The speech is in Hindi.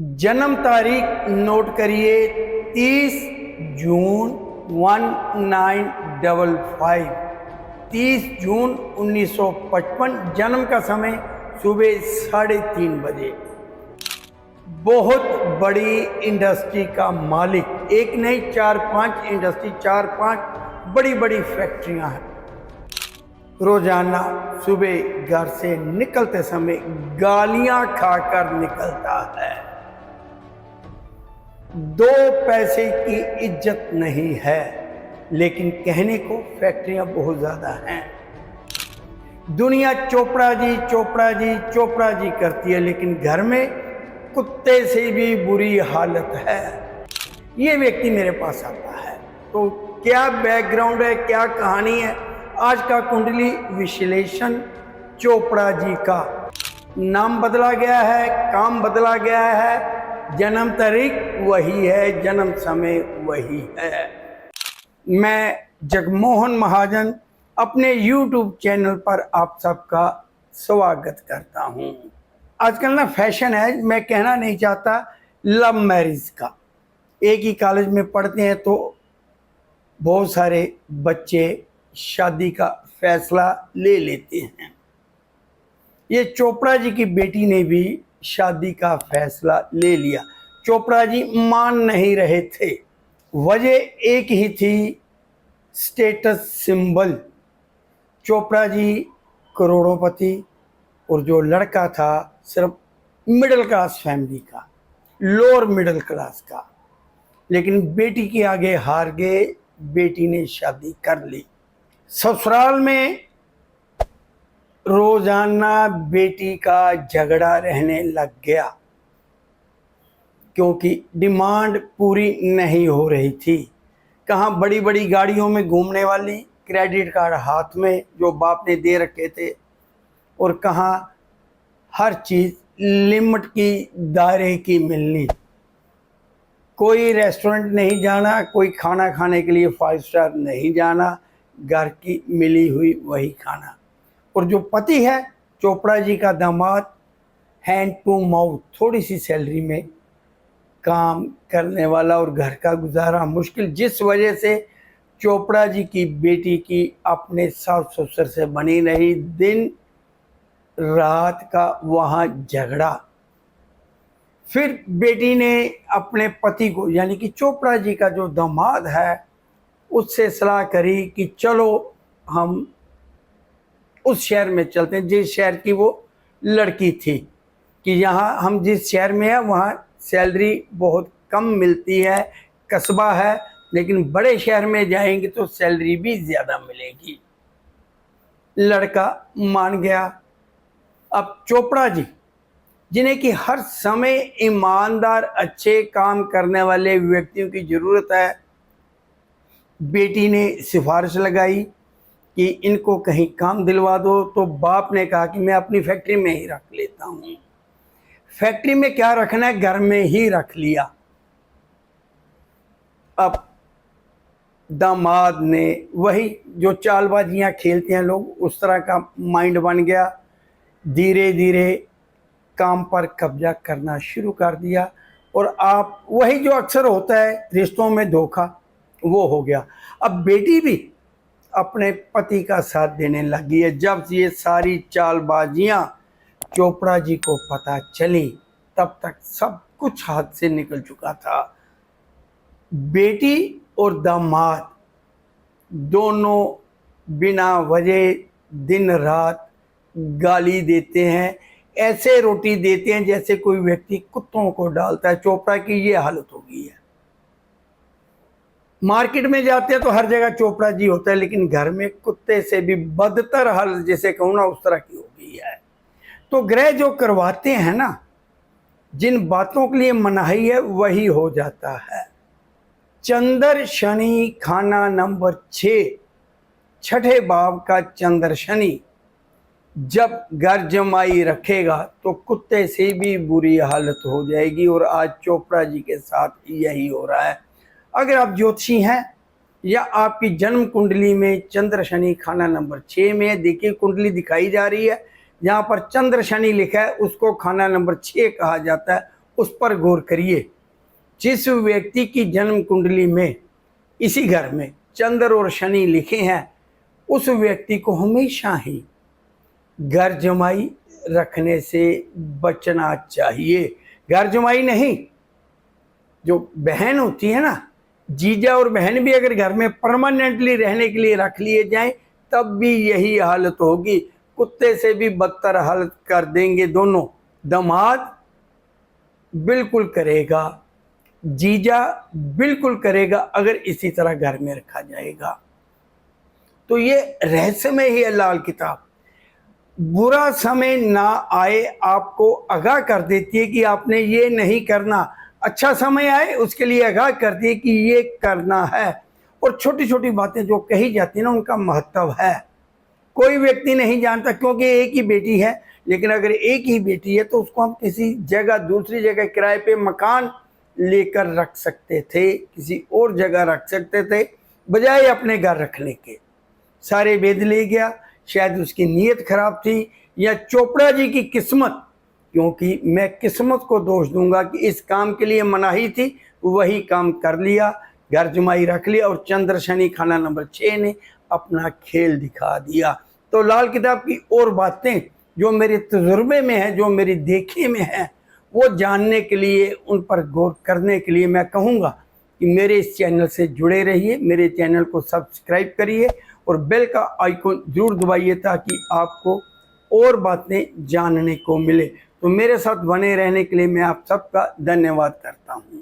जन्म तारीख नोट करिए 30 जून 1955। 30 जून 1955। जन्म का समय सुबह 3:30 बजे। बहुत बड़ी इंडस्ट्री का मालिक, एक नहीं 4-5 इंडस्ट्री, 4-5 बड़ी बड़ी फैक्ट्रियां हैं। रोजाना सुबह घर से निकलते समय गालियां खाकर निकलता है। 2 पैसे की इज्जत नहीं है, लेकिन कहने को फैक्ट्रियां बहुत ज्यादा हैं। दुनिया चोपड़ा जी चोपड़ा जी चोपड़ा जी करती है, लेकिन घर में कुत्ते से भी बुरी हालत है। ये व्यक्ति मेरे पास आता है तो क्या बैकग्राउंड है, क्या कहानी है, आज का कुंडली विश्लेषण। चोपड़ा जी का नाम बदला गया है, काम बदला गया है, जन्म तारीख वही है, जन्म समय वही है। मैं जगमोहन महाजन अपने YouTube चैनल पर आप सबका स्वागत करता हूं। आजकल ना फैशन है, मैं कहना नहीं चाहता, लव मैरिज का। एक ही कॉलेज में पढ़ते हैं तो बहुत सारे बच्चे शादी का फैसला ले लेते हैं। ये चोपड़ा जी की बेटी ने भी शादी का फैसला ले लिया। चोपड़ा जी मान नहीं रहे थे, वजह एक ही थी, स्टेटस सिंबल। चोपड़ा जी करोड़ोंपति और जो लड़का था सिर्फ मिडिल क्लास फैमिली का, लोअर मिडिल क्लास का। लेकिन बेटी के आगे हार गए, बेटी ने शादी कर ली। ससुराल में रोजाना बेटी का झगड़ा रहने लग गया, क्योंकि डिमांड पूरी नहीं हो रही थी। कहाँ बड़ी बड़ी गाड़ियों में घूमने वाली, क्रेडिट कार्ड हाथ में जो बाप ने दे रखे थे, और कहाँ हर चीज़ लिमिट की दायरे की मिलनी। कोई रेस्टोरेंट नहीं जाना, कोई खाना खाने के लिए 5 स्टार नहीं जाना, घर की मिली हुई वही खाना। और जो पति है चोपड़ा जी का दामाद, हैंड टू माउथ, थोड़ी सी सैलरी में काम करने वाला और घर का गुजारा मुश्किल, जिस वजह से चोपड़ा जी की बेटी की अपने सास ससुर से बनी रही। दिन रात का वहाँ झगड़ा। फिर बेटी ने अपने पति को, यानी कि चोपड़ा जी का जो दामाद है, उससे सलाह करी कि चलो हम उस शहर में चलते हैं जिस शहर की वो लड़की थी, कि यहाँ हम जिस शहर में हैं वहाँ सैलरी बहुत कम मिलती है, कस्बा है, लेकिन बड़े शहर में जाएंगे तो सैलरी भी ज़्यादा मिलेगी। लड़का मान गया। अब चोपड़ा जी, जिन्हें कि हर समय ईमानदार अच्छे काम करने वाले व्यक्तियों की ज़रूरत है, बेटी ने सिफारिश लगाई कि इनको कहीं काम दिलवा दो। तो बाप ने कहा कि मैं अपनी फैक्ट्री में ही रख लेता हूँ। फैक्ट्री में क्या रखना है, घर में ही रख लिया। अब दामाद ने वही जो चालबाजियाँ खेलते हैं लोग, उस तरह का माइंड बन गया। धीरे धीरे काम पर कब्जा करना शुरू कर दिया। और आप वही जो अक्सर होता है रिश्तों में धोखा, वो हो गया। अब बेटी भी अपने पति का साथ देने लगी है। जब ये सारी चालबाजियां चोपड़ा जी को पता चली, तब तक सब कुछ हाथ से निकल चुका था। बेटी और दामाद दोनों बिना वजह दिन रात गाली देते हैं, ऐसे रोटी देते हैं जैसे कोई व्यक्ति कुत्तों को डालता है। चोपड़ा की ये हालत हो गई है। मार्केट में जाते हैं तो हर जगह चोपड़ा जी होता है, लेकिन घर में कुत्ते से भी बदतर हालत, जैसे कहूँ ना, उस तरह की हो गई है। तो ग्रह जो करवाते हैं ना, जिन बातों के लिए मनाही है वही हो जाता है। चंद्र शनि खाना नंबर 6, छठे भाव का चंद्र शनि जब घर जमाई रखेगा तो कुत्ते से भी बुरी हालत हो जाएगी। और आज चोपड़ा जी के साथ यही हो रहा है। अगर आप ज्योतिषी हैं या आपकी जन्म कुंडली में चंद्र शनि खाना नंबर 6 में, देखिए कुंडली दिखाई जा रही है, जहाँ पर चंद्र शनि लिखा है उसको खाना नंबर 6 कहा जाता है। उस पर गौर करिए। जिस व्यक्ति की जन्म कुंडली में इसी घर में चंद्र और शनि लिखे हैं, उस व्यक्ति को हमेशा ही घर जमाई रखने से बचना चाहिए। घर जमाई नहीं, जो बहन होती है ना, जीजा और बहन भी अगर घर में परमानेंटली रहने के लिए रख लिए जाएं, तब भी यही हालत होगी। कुत्ते से भी बदतर हालत कर देंगे दोनों। दामाद बिल्कुल करेगा, जीजा बिल्कुल करेगा अगर इसी तरह घर में रखा जाएगा। तो ये रहस्यमय ही है लाल किताब। बुरा समय ना आए आपको आगाह कर देती है कि आपने ये नहीं करना। अच्छा समय आए उसके लिए आगाह करती है कि ये करना है। और छोटी छोटी बातें जो कही जाती है ना, उनका महत्व है। कोई व्यक्ति नहीं जानता, क्योंकि एक ही बेटी है, लेकिन अगर एक ही बेटी है तो उसको हम किसी जगह, दूसरी जगह किराए पे मकान लेकर रख सकते थे, किसी और जगह रख सकते थे, बजाय अपने घर रखने के। सारे वेद ले गया। शायद उसकी नीयत खराब थी, या चोपड़ा जी की किस्मत, क्योंकि मैं किस्मत को दोष दूंगा कि इस काम के लिए मनाही थी, वही काम कर लिया, घर जमाई रख लिया, और चंद्र शनि खाना नंबर 6 ने अपना खेल दिखा दिया। तो लाल किताब की और बातें जो मेरे तजुर्बे में है, जो मेरी देखे में है, वो जानने के लिए, उन पर गौर करने के लिए मैं कहूँगा कि मेरे इस चैनल से जुड़े रहिए, मेरे चैनल को सब्सक्राइब करिए और बेल का आइकन जरूर दबाइए, ताकि आपको और बातें जानने को मिले। तो मेरे साथ बने रहने के लिए मैं आप सबका धन्यवाद करता हूँ।